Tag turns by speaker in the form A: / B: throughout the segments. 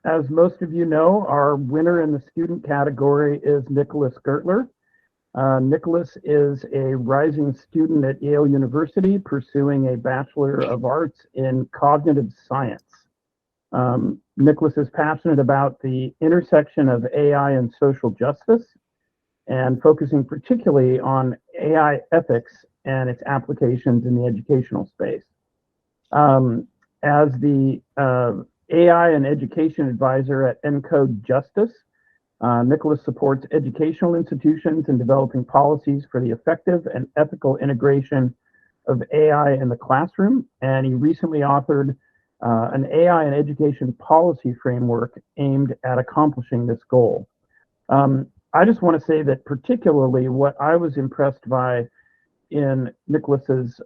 A: As most of you know, our winner in the student category is Nicolas Gertler. Nicolas is a rising student at Yale University pursuing a Bachelor of Arts in Cognitive Science. Nicolas is passionate about the intersection of AI and social justice and focusing particularly on AI ethics and its applications in the educational space. As the AI and education advisor at ENCODE Justice, Nicolas supports educational institutions in developing policies for the effective and ethical integration of AI in the classroom, and he recently authored an AI and education policy framework aimed at accomplishing this goal. I just want to say that particularly what I was impressed by in Nicolas's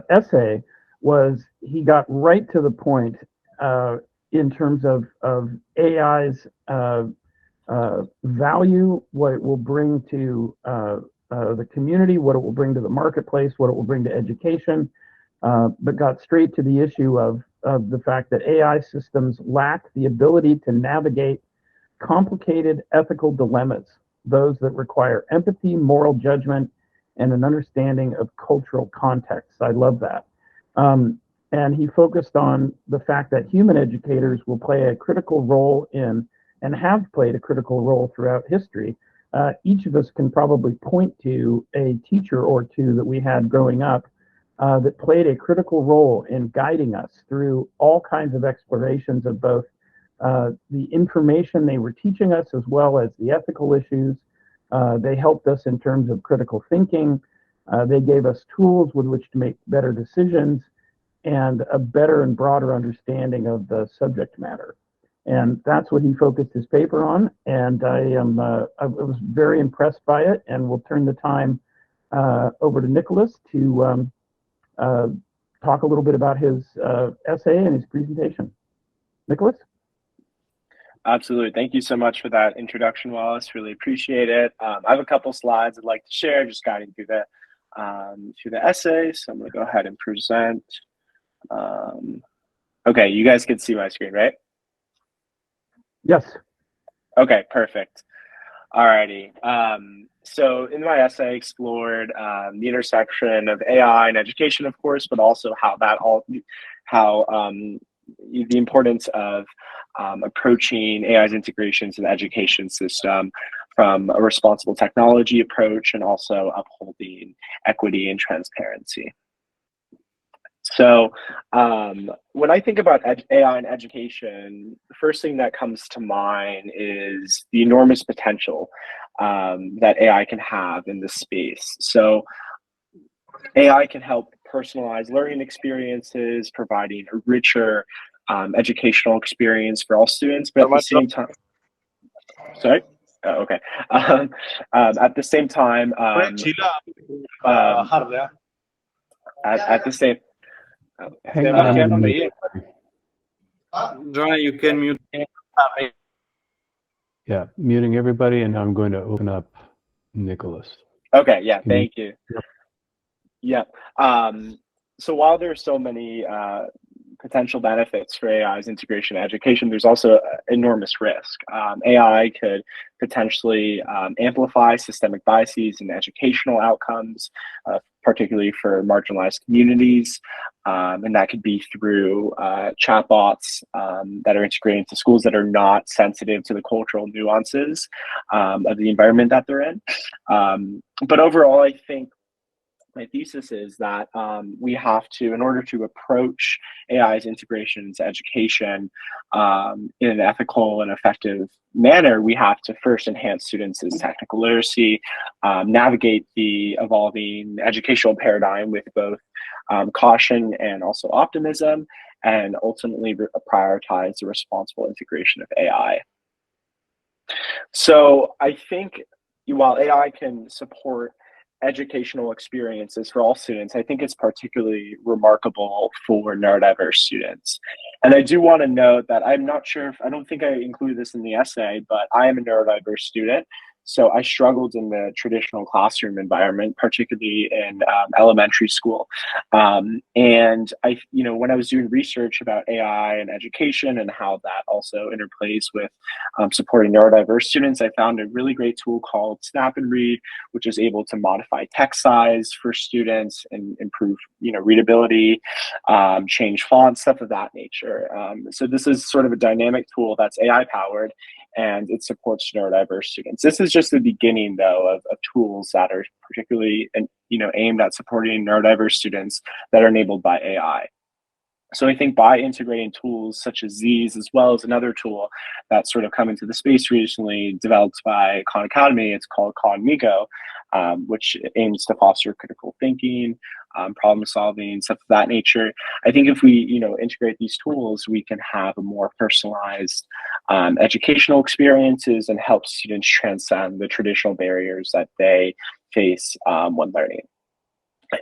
A: essay was he got right to the point in terms of AI's value, what it will bring to the community, what it will bring to the marketplace, what it will bring to education, but got straight to the issue of the fact that AI systems lack the ability to navigate complicated ethical dilemmas, those that require empathy, moral judgment, and an understanding of cultural context. I love that. And he focused on the fact that human educators will play a critical role in, and have played a critical role throughout history. Each of us can probably point to a teacher or two that we had growing up that played a critical role in guiding us through all kinds of explorations of both the information they were teaching us as well as the ethical issues. They helped us in terms of critical thinking. They gave us tools with which to make better decisions and a better and broader understanding of the subject matter. And that's what he focused his paper on. And I was very impressed by it, and we'll turn the time over to Nicolas to talk a little bit about his essay and his presentation. Nicolas?
B: Absolutely. Thank you so much for that introduction, Wallace. Really appreciate it. I have a couple slides I'd like to share, just guiding through the essay. So I'm going to go ahead and present. Okay, you guys can see my screen, right?
A: Yes.
B: Okay, perfect. Alrighty. So in my essay, I explored the intersection of AI and education, of course, but also how the importance of approaching AI's integration to the education system from a responsible technology approach and also upholding equity and transparency. So when I think about AI and education, the first thing that comes to mind is the enormous potential that AI can have in this space. So AI can help personalize learning experiences, providing a richer educational experience for all students, but at the same time, sorry? Oh, okay. At the same time, at the same.
A: Hang on.
C: Jonah, you can mute.
D: Yeah, muting everybody, and I'm going to open up Nicolas.
B: Okay, yeah, thank you. Yeah. So while there are so many potential benefits for AI's integration in education, there's also enormous risk. AI could potentially amplify systemic biases in educational outcomes, particularly for marginalized communities. And that could be through chatbots that are integrated into schools that are not sensitive to the cultural nuances of the environment that they're in. But overall, I think my thesis is that we have to, in order to approach AI's integration into education in an ethical and effective manner, we have to first enhance students' technical literacy, navigate the evolving educational paradigm with both caution and also optimism, and ultimately prioritize the responsible integration of AI. So I think while AI can support educational experiences for all students, I think it's particularly remarkable for neurodiverse students. And I do want to note that I'm not sure if, I don't think I included this in the essay, but I am a neurodiverse student. So I struggled in the traditional classroom environment, particularly in elementary school. And when I was doing research about AI and education and how that also interplays with supporting neurodiverse students, I found a really great tool called Snap and Read, which is able to modify text size for students and improve, readability, change fonts, stuff of that nature. So this is sort of a dynamic tool that's AI powered, and it supports neurodiverse students. This is just the beginning, though, of tools that are particularly, aimed at supporting neurodiverse students that are enabled by AI. So I think by integrating tools such as these, as well as another tool that's sort of come into the space recently, developed by Khan Academy, it's called Khan Migo, which aims to foster critical thinking, problem solving, stuff of that nature. I think if we, integrate these tools, we can have a more personalized educational experiences and help students transcend the traditional barriers that they face when learning.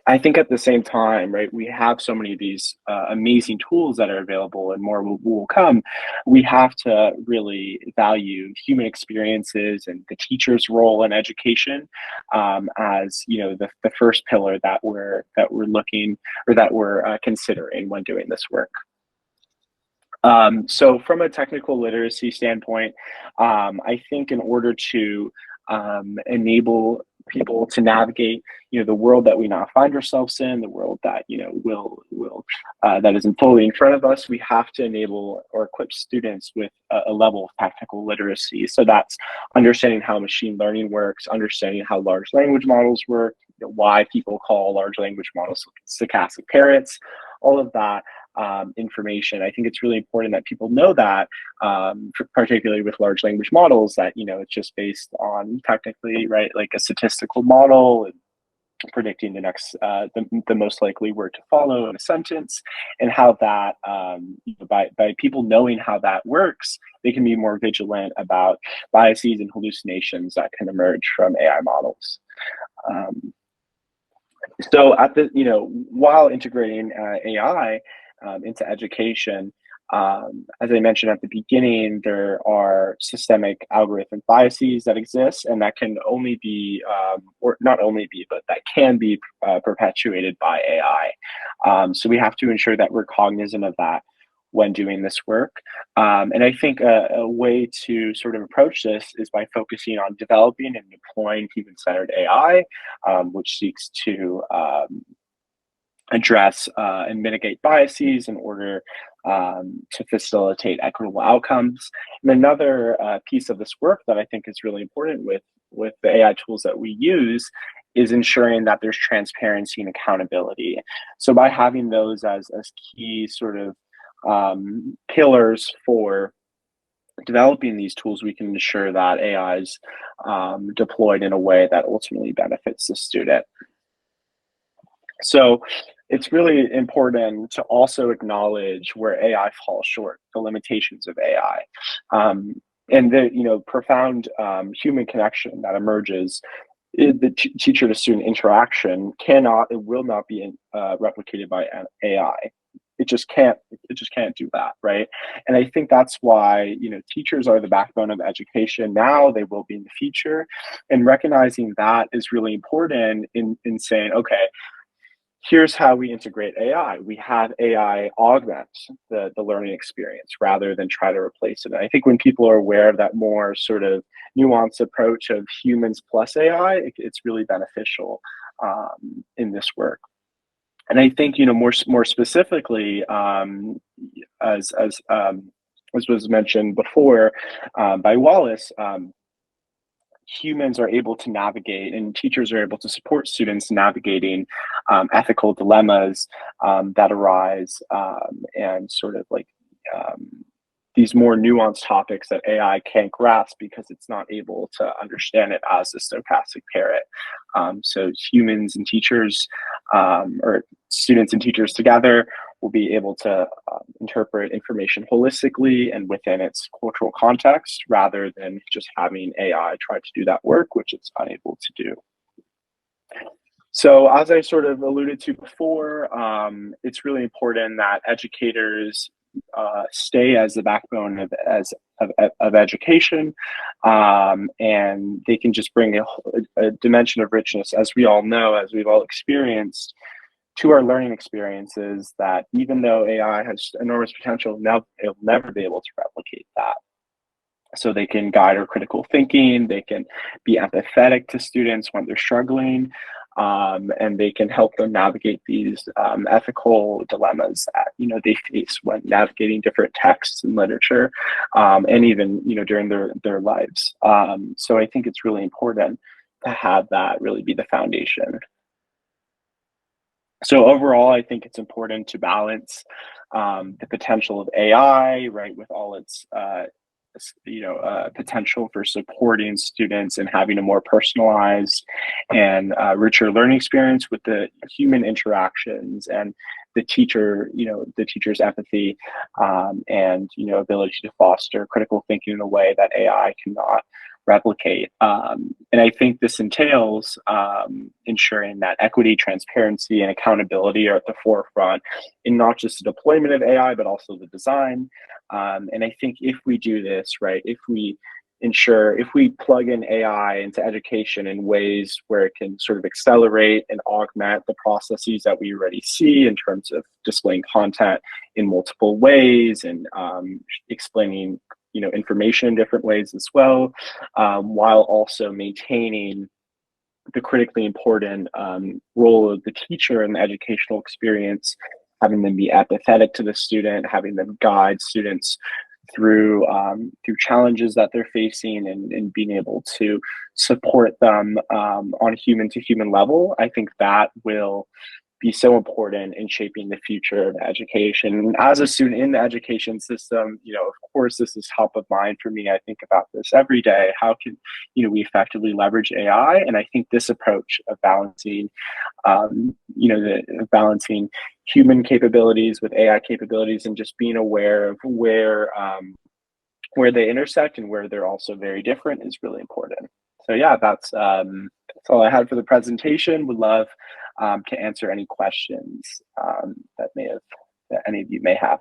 B: I think at the same time, right, we have so many of these amazing tools that are available, and more will come. We have to really value human experiences and the teacher's role in education as the first pillar that we're looking, or that we're considering when doing this work. So from a technical literacy standpoint, I think in order to enable people to navigate, the world that we now find ourselves in, the world that, will that isn't fully in front of us, we have to enable or equip students with a level of technical literacy. So that's understanding how machine learning works, understanding how large language models work, why people call large language models stochastic parrots, all of that information. I think it's really important that people know that, particularly with large language models, that it's just based on technically, right, like a statistical model and predicting the next the most likely word to follow in a sentence, and how that by people knowing how that works, they can be more vigilant about biases and hallucinations that can emerge from AI models. So while integrating AI into education, as I mentioned at the beginning, there are systemic algorithmic biases that exist, and that can only be, or not only be, but that can be perpetuated by AI. So we have to ensure that we're cognizant of that when doing this work. And I think a way to sort of approach this is by focusing on developing and deploying human-centered AI, which seeks to address and mitigate biases in order to facilitate equitable outcomes. And another piece of this work that I think is really important with the AI tools that we use is ensuring that there's transparency and accountability. So by having those as key sort of pillars for developing these tools, we can ensure that AI is deployed in a way that ultimately benefits the student. So it's really important to also acknowledge where AI falls short, the limitations of AI, and the profound human connection that emerges. The teacher to student interaction it will not be replicated by AI. It just can't do that, right? And I think that's why teachers are the backbone of education now. They will be in the future, and recognizing that is really important in saying, okay, here's how we integrate AI. We have AI augment the learning experience rather than try to replace it. And I think when people are aware of that more sort of nuanced approach of humans plus AI, it's really beneficial in this work. And I think more specifically, as was mentioned before by Wallace, humans are able to navigate, and teachers are able to support students navigating ethical dilemmas that arise, and sort of like these more nuanced topics that AI can't grasp because it's not able to understand it as a stochastic parrot. So humans and teachers, or students and teachers together, will be able to interpret information holistically and within its cultural context, rather than just having AI try to do that work, which it's unable to do. So as I sort of alluded to before, it's really important that educators stay as the backbone of education, and they can just bring a dimension of richness, as we all know, as we've all experienced, to our learning experiences, that even though AI has enormous potential, now it'll never be able to replicate that. So they can guide our critical thinking, they can be empathetic to students when they're struggling, and they can help them navigate these ethical dilemmas that they face when navigating different texts and literature, and even during their lives. So I think it's really important to have that really be the foundation. So overall, I think it's important to balance the potential of AI, right, with all its potential for supporting students and having a more personalized and richer learning experience, with the human interactions and the teacher's empathy, and ability to foster critical thinking in a way that AI cannot replicate. And I think this entails ensuring that equity, transparency, and accountability are at the forefront in not just the deployment of AI, but also the design. And I think if we do this, right, if we plug in AI into education in ways where it can sort of accelerate and augment the processes that we already see in terms of displaying content in multiple ways, and explaining information in different ways as well, while also maintaining the critically important role of the teacher in the educational experience, having them be empathetic to the student, having them guide students through challenges that they're facing, and being able to support them on a human to human level. I think that will be so important in shaping the future of education. As a student in the education system, of course, this is top of mind for me. I think about this every day. How can, we effectively leverage AI? And I think this approach of balancing, balancing human capabilities with AI capabilities, and just being aware of where they intersect and where they're also very different, is really important. So yeah, that's all I had for the presentation. Would love to answer any questions that any of you may have.